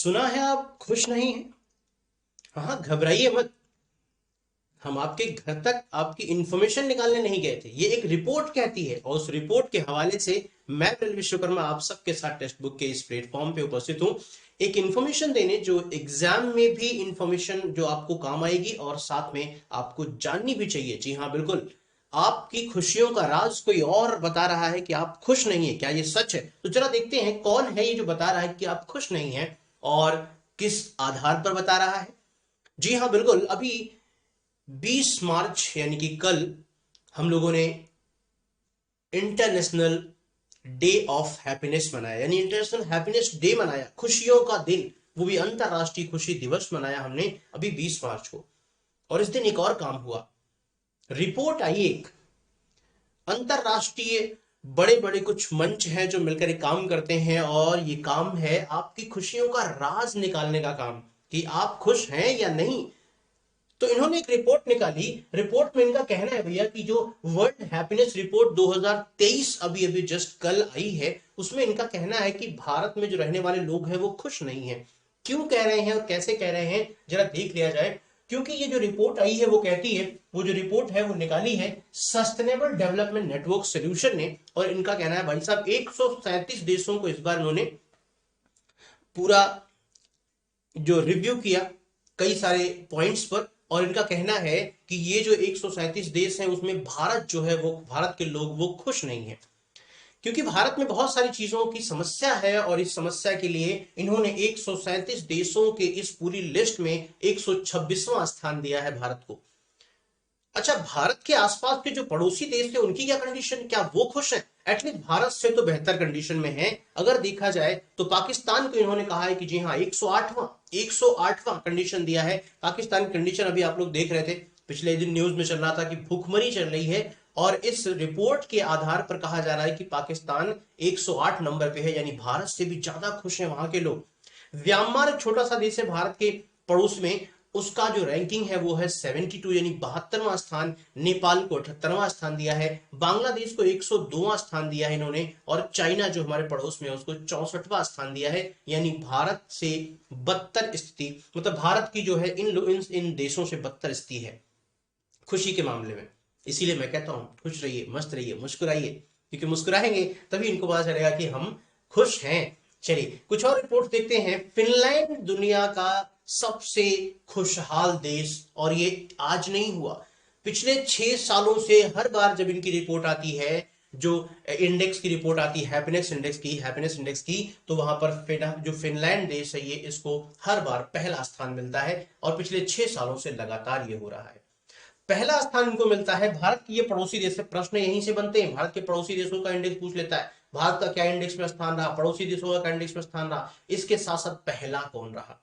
सुना है आप खुश नहीं हैं। हाँ, घबराइए मत। हम आपके घर तक आपकी इंफॉर्मेशन निकालने नहीं गए थे, ये एक रिपोर्ट कहती है और उस रिपोर्ट के हवाले से मैं प्रल विश्वकर्मा आप सबके साथ टेक्स्ट बुक के इस प्लेटफॉर्म पे उपस्थित हूँ, एक इंफॉर्मेशन देने जो एग्जाम में भी इंफॉर्मेशन जो आपको काम आएगी और साथ में आपको जाननी भी चाहिए। जी हाँ, बिल्कुल। आपकी खुशियों का राज कोई और बता रहा है कि आप खुश नहीं है, क्या ये सच है? तो जरा देखते हैं कौन है ये जो बता रहा है कि आप खुश नहीं है और किस आधार पर बता रहा है। जी हाँ, बिल्कुल। अभी 20 मार्च यानी कि कल हम लोगों ने इंटरनेशनल डे ऑफ हैप्पीनेस मनाया, यानी इंटरनेशनल हैप्पीनेस डे मनाया, खुशियों का दिन, वो भी अंतरराष्ट्रीय खुशी दिवस मनाया हमने अभी 20 मार्च को। और इस दिन एक और काम हुआ, रिपोर्ट आई एक अंतरराष्ट्रीय, बड़े बड़े कुछ मंच हैं जो मिलकर एक काम करते हैं और ये काम है आपकी खुशियों का राज निकालने का काम, कि आप खुश हैं या नहीं। तो इन्होंने एक रिपोर्ट निकाली। रिपोर्ट में इनका कहना है भैया कि जो वर्ल्ड हैप्पीनेस रिपोर्ट 2023 अभी अभी जस्ट कल आई है, उसमें इनका कहना है कि भारत में जो रहने वाले लोग हैं वो खुश नहीं है। क्यों कह रहे हैं और कैसे कह रहे हैं, जरा देख लिया जाए। क्योंकि ये जो रिपोर्ट आई है वो कहती है, वो जो रिपोर्ट है वो निकाली है सस्टेनेबल डेवलपमेंट नेटवर्क सोल्यूशन ने, और इनका कहना है भाई साहब 137 देशों को इस बार उन्होंने पूरा जो रिव्यू किया कई सारे पॉइंट्स पर, और इनका कहना है कि ये जो 137 देश हैं उसमें भारत जो है वो, भारत के लोग वो खुश नहीं है। क्योंकि भारत में बहुत सारी चीजों की समस्या है और इस समस्या के लिए इन्होंने 137 देशों के इस पूरी लिस्ट में 126वां स्थान दिया है भारत को। अच्छा, भारत के आसपास के जो पड़ोसी देश है उनकी क्या कंडीशन, क्या वो खुश है? एटलीस्ट भारत से तो बेहतर कंडीशन में है। अगर देखा जाए तो पाकिस्तान को इन्होंने कहा है कि जी हाँ 108वां कंडीशन दिया है। पाकिस्तान की कंडीशन अभी आप लोग देख रहे थे, पिछले दिन न्यूज में चल रहा था कि भूखमरी चल रही है, और इस रिपोर्ट के आधार पर कहा जा रहा है कि पाकिस्तान 108 नंबर पे है, यानी भारत से भी ज्यादा खुश है वहां के लोग। म्यांमार एक छोटा सा देश है भारत के पड़ोस में, उसका जो रैंकिंग है वो है 72 यानी 72वां स्थान। नेपाल को 78वां स्थान दिया है। बांग्लादेश को 102वां स्थान दिया है इन्होंने, और चाइना जो हमारे पड़ोस में है उसको 64वां स्थान दिया है, यानी भारत से बदतर स्थिति, मतलब भारत की जो है इन देशों से बदतर स्थिति है खुशी के मामले में। इसीलिए मैं कहता हूं खुश रहिए, मस्त रहिए, मुस्कुराइए, क्योंकि मुस्कुराएंगे तभी इनको पता चलेगा कि हम खुश हैं। चलिए कुछ और रिपोर्ट देखते हैं। फिनलैंड दुनिया का सबसे खुशहाल देश, और ये आज नहीं हुआ, पिछले 6 सालों से हर बार जब इनकी रिपोर्ट आती है, जो इंडेक्स की रिपोर्ट आती है, हैप्पीनेस इंडेक्स की, तो वहां पर जो फिनलैंड देश है ये, इसको हर बार पहला स्थान मिलता है, और पिछले 6 सालों से लगातार ये हो रहा है। पहला स्थान इनको मिलता है। भारत की ये पड़ोसी देश से प्रश्न यहीं से बनते हैं, भारत के पड़ोसी देशों का इंडेक्स पूछ लेता है, भारत का क्या इंडेक्स में स्थान रहा, पड़ोसी देशों का क्या इंडेक्स में स्थान रहा, इसके साथ साथ पहला कौन रहा।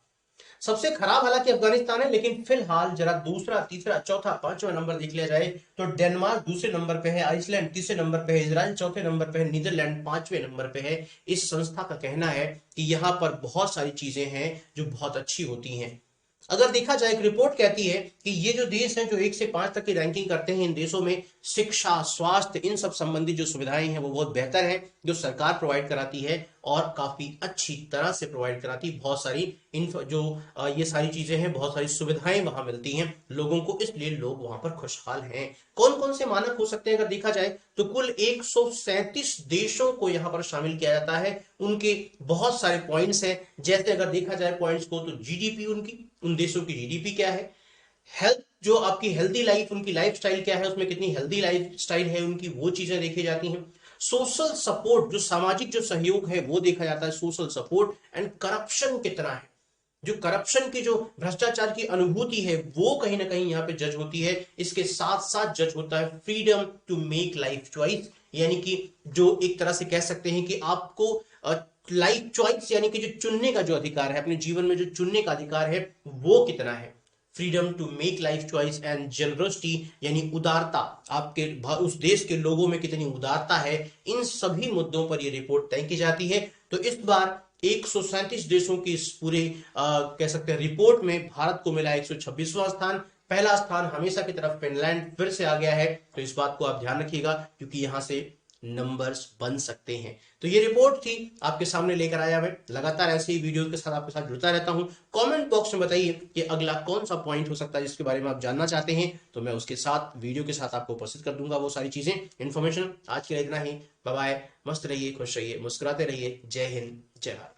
सबसे खराब हालांकि अफगानिस्तान है, लेकिन फिलहाल जरा दूसरा, तीसरा, चौथा, पांचवा नंबर देख लिया जाए तो डेनमार्क दूसरे नंबर पे है, आइसलैंड तीसरे नंबर पे है, इजराइल चौथे नंबर पे है, नीदरलैंड पांचवें नंबर पे है। इस संस्था का कहना है कि यहाँ पर बहुत सारी चीजें हैं जो बहुत अच्छी होती हैं। अगर देखा जाए, एक रिपोर्ट कहती है कि ये जो देश हैं जो 1 से 5 तक की रैंकिंग करते हैं, इन देशों में शिक्षा, स्वास्थ्य, इन सब संबंधी जो सुविधाएं हैं वो बहुत बेहतर है, जो सरकार प्रोवाइड कराती है, और काफी अच्छी तरह से प्रोवाइड कराती है। बहुत सारी जो ये सारी चीजें हैं, बहुत सारी सुविधाएं वहां मिलती हैं लोगों को, इसलिए लोग वहां पर खुशहाल हैं। कौन कौन से मानक हो सकते हैं अगर देखा जाए तो कुल 137 देशों को यहां पर शामिल किया जाता है। उनके बहुत सारे पॉइंट्स हैं, जैसे अगर देखा जाए पॉइंट्स को, तो जीडीपी उनकी, उन देशों की जीडीपी क्या है, हेल्थ, जो आपकी हेल्दी लाइफ, उनकी लाइफ स्टाइल क्या है, उसमें कितनी हेल्दी लाइफ स्टाइल है उनकी, वो चीजें देखी जाती हैं। सोशल सपोर्ट, जो सामाजिक जो सहयोग है वो देखा जाता है, सोशल सपोर्ट। एंड करप्शन कितना है, जो करप्शन की, जो भ्रष्टाचार की अनुभूति है वो कहीं ना कहीं यहाँ पे जज होती है। इसके साथ साथ जज होता है freedom to make life choice, यानी कि जो एक तरह से कह सकते हैं कि आपको लाइफ चॉइस, यानी कि जो चुनने का जो अधिकार है, अपने जीवन में जो चुनने का अधिकार है वो कितना है। Freedom to make life choice and generosity, यानी उदारता, आपके उस देश के लोगों में कितनी उदारता है, इन सभी मुद्दों पर यह रिपोर्ट तय की जाती है। तो इस बार 137 देशों की इस पूरे कह सकते हैं रिपोर्ट में भारत को मिला 126वां स्थान। पहला स्थान हमेशा की तरफ फिनलैंड फिर से आ गया है, तो इस बात को आप ध्यान रखिएगा, क्योंकि यहां से नंबर्स बन सकते हैं। तो ये रिपोर्ट थी, आपके सामने लेकर आया मैं। लगातार ऐसे ही वीडियो के साथ आपके साथ जुड़ता रहता हूं। कमेंट बॉक्स में बताइए कि अगला कौन सा पॉइंट हो सकता है जिसके बारे में आप जानना चाहते हैं, तो मैं उसके साथ वीडियो के साथ आपको उपस्थित कर दूंगा वो सारी चीजें, इन्फॉर्मेशन। आज के लिए इतना ही। बाय बाय, मस्त रहिए, खुश रहिए, मुस्कुराते रहिए। जय हिंद, जय भारत।